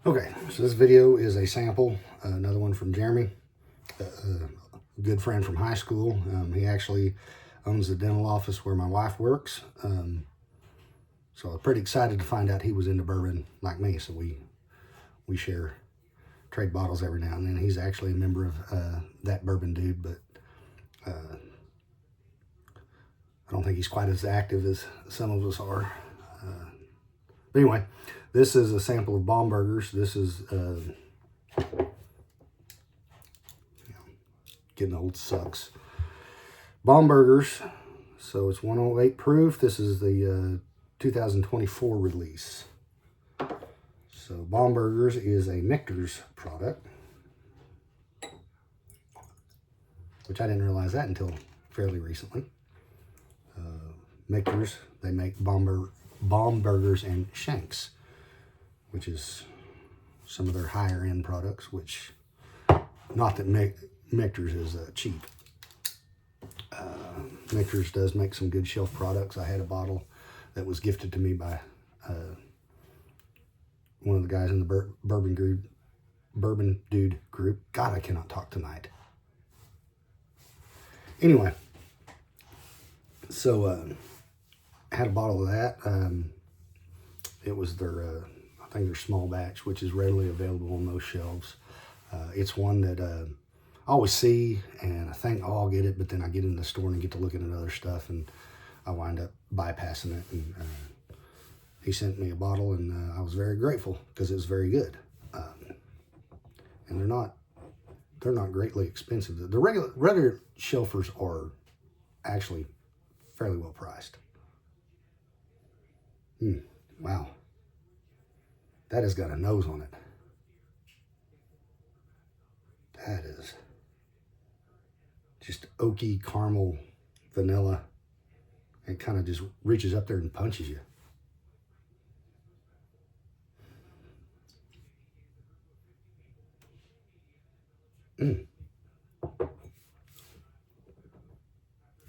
Okay, so this video is a sample, another one from Jeremy, a good friend from high school. He actually owns the dental office where my wife works. So I was pretty excited to find out he was into bourbon like me. So we trade bottles every now and then. He's actually a member of that bourbon dude, but I don't think he's quite as active as some of us are. But anyway, this is a sample of Bombergers. This is getting old sucks. Bombergers. So it's 108 proof. This is the 2024 release. So Bombergers is a Michter's product, which I didn't realize that until fairly recently. Michter's, they make Bombergers and Shanks, which is some of their higher end products, which, not that Michter's is cheap. Michter's does make some good shelf products. I had a bottle that was gifted to me by one of the guys in the Bourbon Dude group. God, I cannot talk tonight. Anyway, so I had a bottle of that. It was their, I think their small batch, which is readily available on those shelves. It's one that I always see, and I think, oh, I'll get it, but then I get in the store and get to looking at other stuff, and I wind up bypassing it. And he sent me a bottle, and I was very grateful because it was very good. And they're not greatly expensive. The regular shelfers are actually fairly well priced. Wow, that has got a nose on it. That is just oaky caramel vanilla. It kind of just reaches up there and punches you.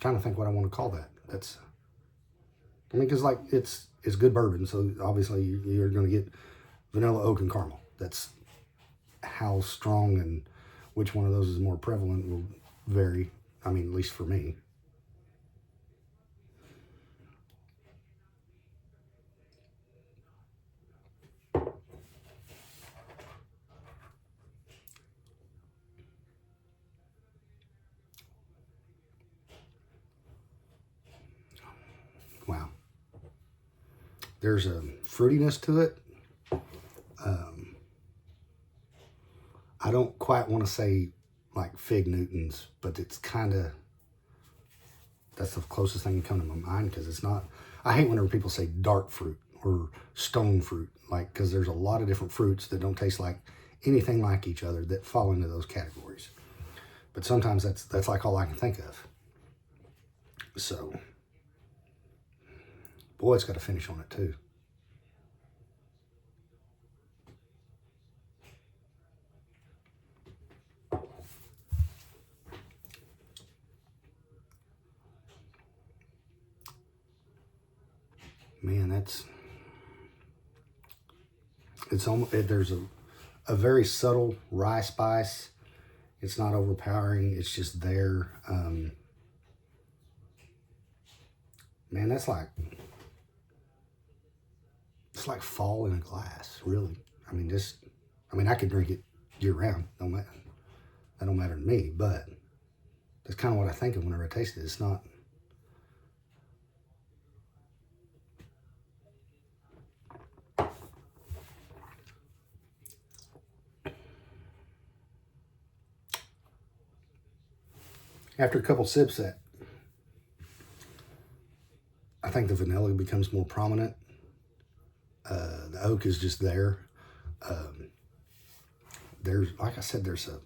Trying to think what I want to call that. That's, I mean, because like it's good bourbon, so obviously you're going to get vanilla, oak, and caramel. That's how strong and which one of those is more prevalent will vary. I mean, at least for me. Wow. There's a fruitiness to it. I don't quite want to say like Fig Newtons, but it's kind of, that's the closest thing that come to my mind, because it's not, I hate whenever people say dark fruit or stone fruit, like, because there's a lot of different fruits that don't taste like anything like each other that fall into those categories. But sometimes that's like all I can think of. So, boy, it's got a finish on it too. Man, it's almost, there's a very subtle rye spice. It's not overpowering. It's just there. Man, it's like fall in a glass, really. I mean, I could drink it year round. That don't matter to me, but that's kind of what I think of whenever I taste it. It's not, after a couple sips, that I think the vanilla becomes more prominent. The oak is just there. There's, like I said, there's a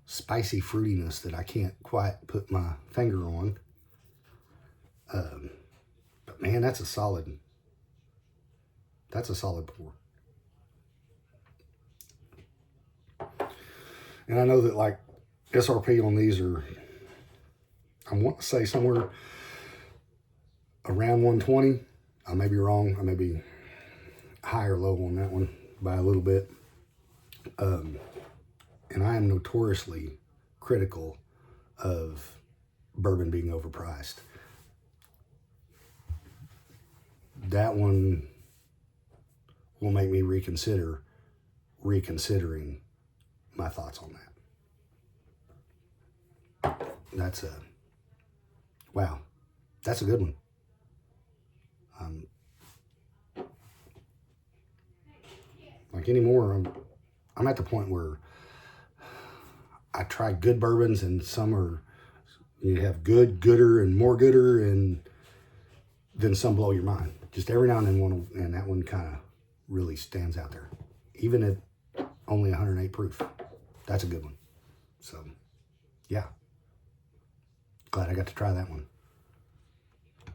spicy fruitiness that I can't quite put my finger on. But man, that's a solid pour. And I know that like SRP on these are, I want to say somewhere around 120. I may be wrong. I may be high or low on that one by a little bit. And I am notoriously critical of bourbon being overpriced. That one will make me reconsidering my thoughts on that. That's wow, that's a good one. Like anymore, I'm at the point where I try good bourbons, and some are, you have good, gooder, and more gooder, and then some blow your mind. Just every now and then one, and that one kind of really stands out there. Even at only 108 proof, that's a good one. So, yeah, glad I got to try that one.